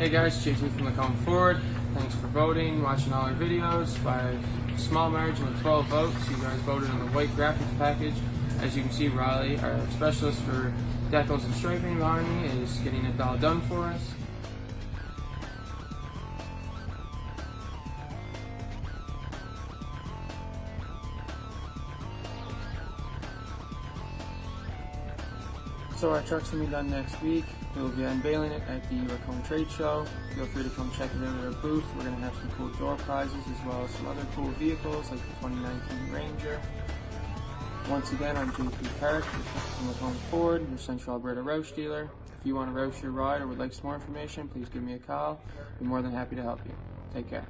Hey guys, JT from Lacombe Ford. Thanks for voting, watching all our videos. By a small margin of 12 votes, you guys voted on the white graphics package. As you can see, Riley, our specialist for decals and striping behind me, is getting it all done for us. So our truck's going to be done next week. We'll be unveiling it at the Lacombe Trade Show. Feel free to come check it out at our booth. We're going to have some cool door prizes as well as some other cool vehicles like the 2019 Ranger. Once again, I'm JP Park from Lacombe Ford, your Central Alberta Roush dealer. If you want to Roush your ride or would like some more information, please give me a call. I'll be more than happy to help you. Take care.